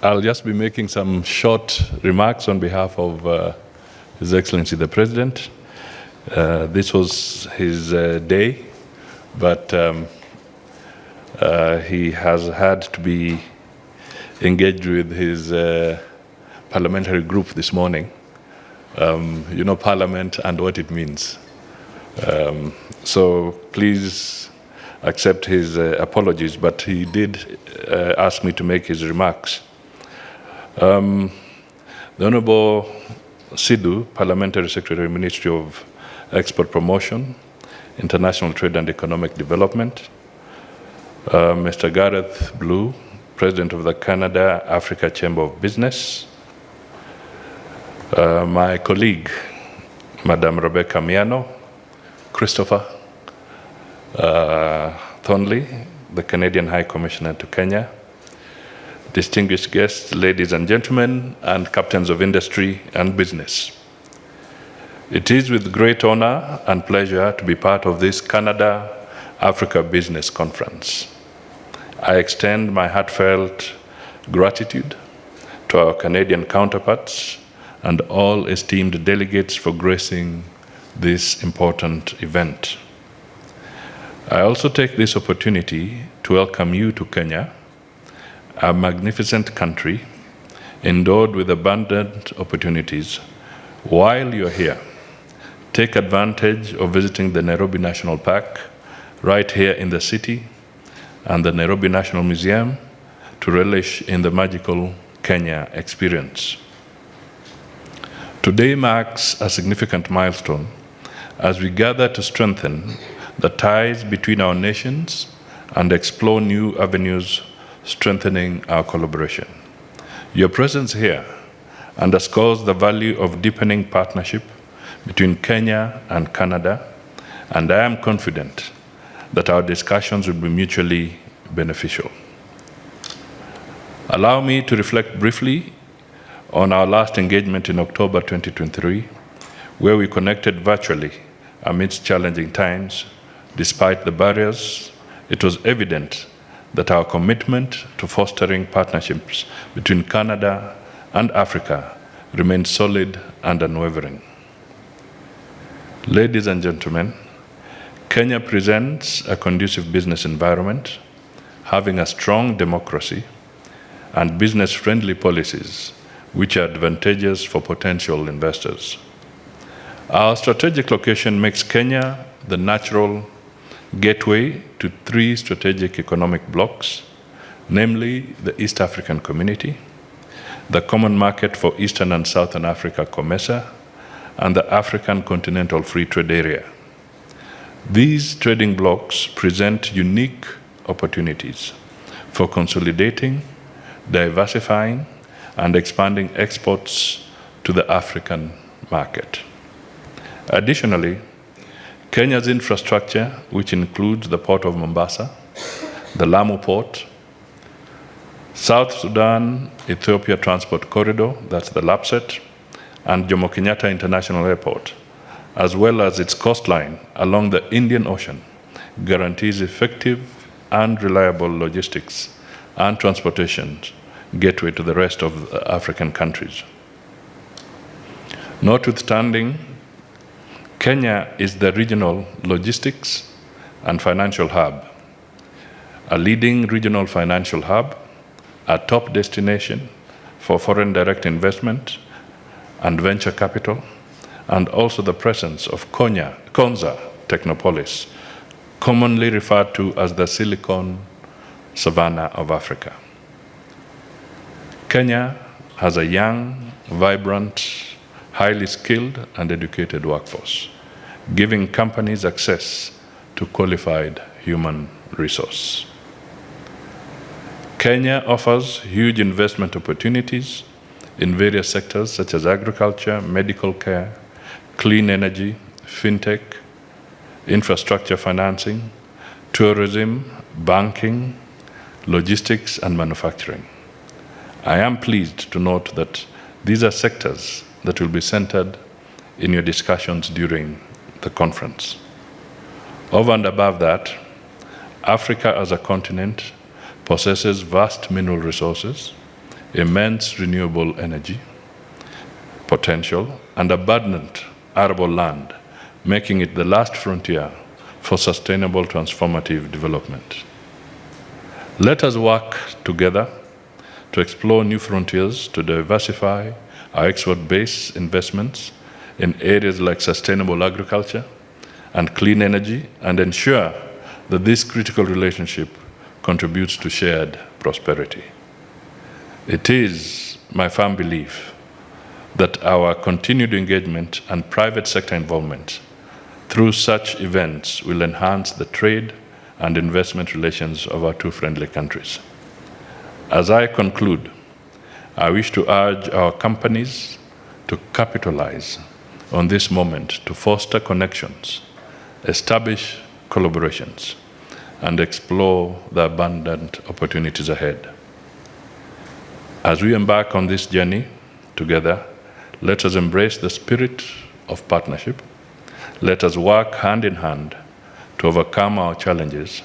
I'll just be making some short remarks on behalf of His Excellency the President. This was his day, but he has had to be engaged with his parliamentary group this morning. You know Parliament and what it means. So please accept his apologies, but he did ask me to make his remarks. The Honorable Sidhu, Parliamentary Secretary, Ministry of Export Promotion, International Trade and Economic Development, Mr. Gareth Blue, President of the Canada Africa Chamber of Business, my colleague, Madam Rebecca Miano, Christopher Thornley, the Canadian High Commissioner to Kenya, distinguished guests, ladies and gentlemen, and captains of industry and business. It is with great honor and pleasure to be part of this Canada-Africa Business Conference. I extend my heartfelt gratitude to our Canadian counterparts and all esteemed delegates for gracing this important event. I also take this opportunity to welcome you to Kenya, a magnificent country endowed with abundant opportunities. While you're here, take advantage of visiting the Nairobi National Park right here in the city and the Nairobi National Museum to relish in the magical Kenya experience. Today marks a significant milestone as we gather to strengthen the ties between our nations and explore new avenues strengthening our collaboration. Your presence here underscores the value of deepening partnership between Kenya and Canada, and I am confident that our discussions will be mutually beneficial. Allow me to reflect briefly on our last engagement in October 2023, where we connected virtually amidst challenging times. Despite the barriers, it was evident that our commitment to fostering partnerships between Canada and Africa remains solid and unwavering. Ladies and gentlemen, Kenya presents a conducive business environment, having a strong democracy and business-friendly policies which are advantageous for potential investors. Our strategic location makes Kenya the natural gateway to three strategic economic blocs, namely the East African Community, the Common Market for Eastern and Southern Africa, COMESA, and the African Continental Free Trade Area. These trading blocs present unique opportunities for consolidating, diversifying, and expanding exports to the African market. Additionally, Kenya's infrastructure, which includes the Port of Mombasa, the Lamu Port, South Sudan-Ethiopia Transport Corridor, that's the LAPSET, and Jomo Kenyatta International Airport, as well as its coastline along the Indian Ocean, guarantees effective and reliable logistics and transportation gateway to the rest of the African countries. Notwithstanding, Kenya is the regional logistics and financial hub, a leading regional financial hub, a top destination for foreign direct investment and venture capital, and also the presence of Konza Technopolis, commonly referred to as the Silicon Savannah of Africa. Kenya has a young, vibrant, highly skilled and educated workforce, giving companies access to qualified human resource. Kenya offers huge investment opportunities in various sectors such as agriculture, medical care, clean energy, fintech, infrastructure financing, tourism, banking, logistics, and manufacturing. I am pleased to note that these are sectors that will be centered in your discussions during the conference. Over and above that, Africa as a continent possesses vast mineral resources, immense renewable energy potential, and abundant arable land, making it the last frontier for sustainable transformative development. Let us work together to explore new frontiers, to diversify our export-based investments in areas like sustainable agriculture and clean energy, and ensure that this critical relationship contributes to shared prosperity. It is my firm belief that our continued engagement and private sector involvement through such events will enhance the trade and investment relations of our two friendly countries. As I conclude, I wish to urge our companies to capitalize on this moment to foster connections, establish collaborations, and explore the abundant opportunities ahead. As we embark on this journey together, let us embrace the spirit of partnership. Let us work hand in hand to overcome our challenges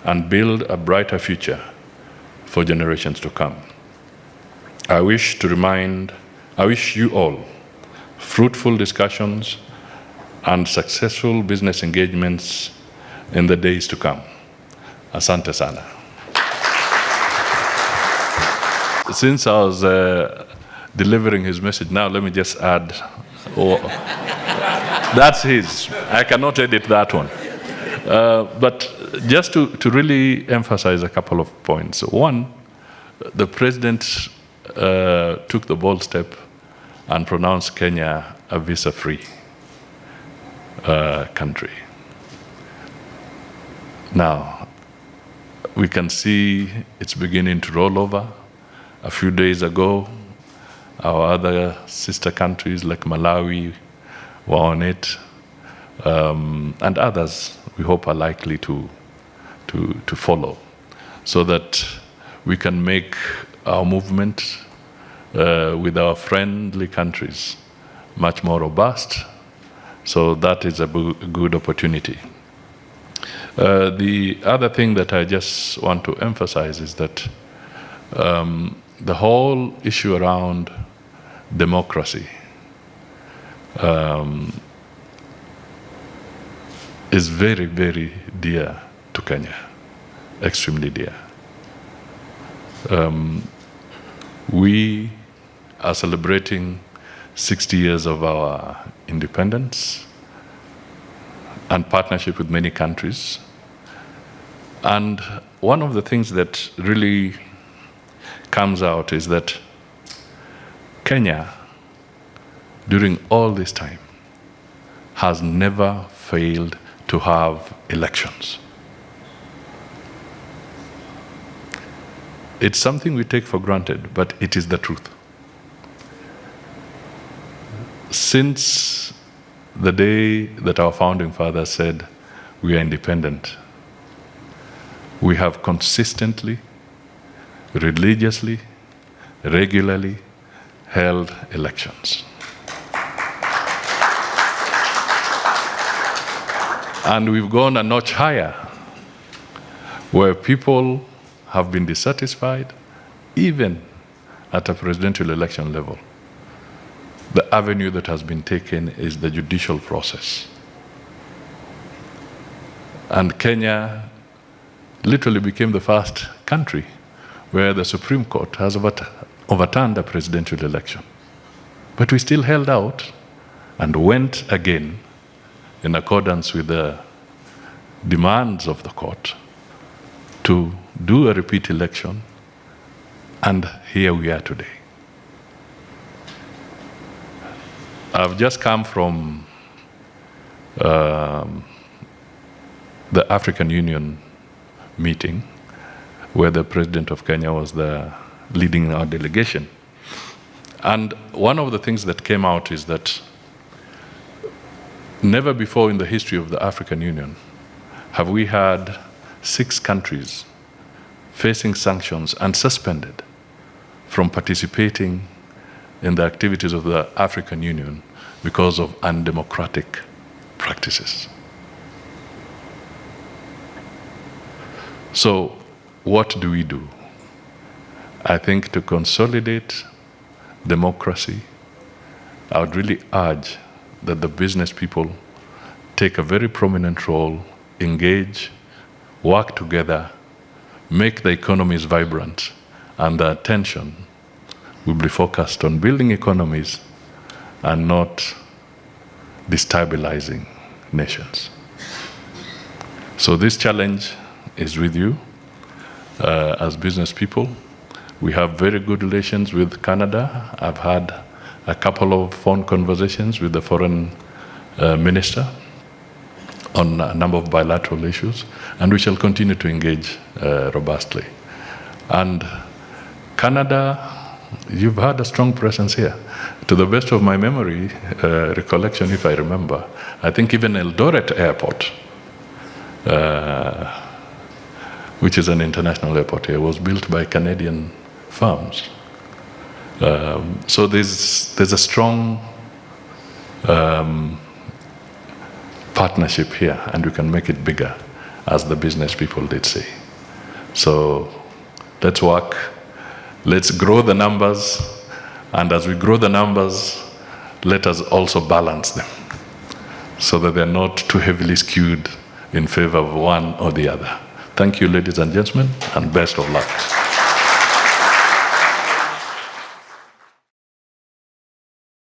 and build a brighter future for generations to come. I wish you all fruitful discussions and successful business engagements in the days to come. Asante sana. Since I was delivering his message, now let me just add, that's his. I cannot edit that one. But just to really emphasize a couple of points. One, the president took the bold step and pronounced Kenya a visa-free country. Now, we can see it's beginning to roll over. A few days ago, our other sister countries like Malawi were on it, and others we hope are likely to follow, so that we can make our movement with our friendly countries much more robust. So that is a good opportunity. The other thing that I just want to emphasize is that the whole issue around democracy is very, very dear to Kenya, extremely dear. We are celebrating 60 years of our independence and partnership with many countries. And one of the things that really comes out is that Kenya, during all this time, has never failed to have elections. It's something we take for granted, but it is the truth. Since the day that our founding fathers said we are independent, we have consistently, religiously, regularly held elections. And we've gone a notch higher, where people have been dissatisfied, even at a presidential election level. The avenue that has been taken is the judicial process. And Kenya literally became the first country where the Supreme Court has overturned a presidential election. But we still held out and went again in accordance with the demands of the court to do a repeat election, and here we are today. I've just come from the African Union meeting, where the President of Kenya was leading our delegation. And one of the things that came out is that never before in the history of the African Union have we had 6 countries facing sanctions and suspended from participating in the activities of the African Union because of undemocratic practices. So what do we do? I think to consolidate democracy, I would really urge that the business people take a very prominent role, engage, work together, make the economies vibrant, and the attention will be focused on building economies and not destabilizing nations. So this challenge is with you as business people. We have very good relations with Canada. I've had a couple of phone conversations with the foreign minister on a number of bilateral issues, and we shall continue to engage robustly. And Canada, you've had a strong presence here. To the best of my memory, recollection, if I remember, I think even Eldoret Airport, which is an international airport here, was built by Canadian firms. So there's a strong partnership here, and we can make it bigger, as the business people did say. So let's work, let's grow the numbers, and as we grow the numbers, let us also balance them so that they're not too heavily skewed in favor of one or the other. Thank you, ladies and gentlemen, and best of luck.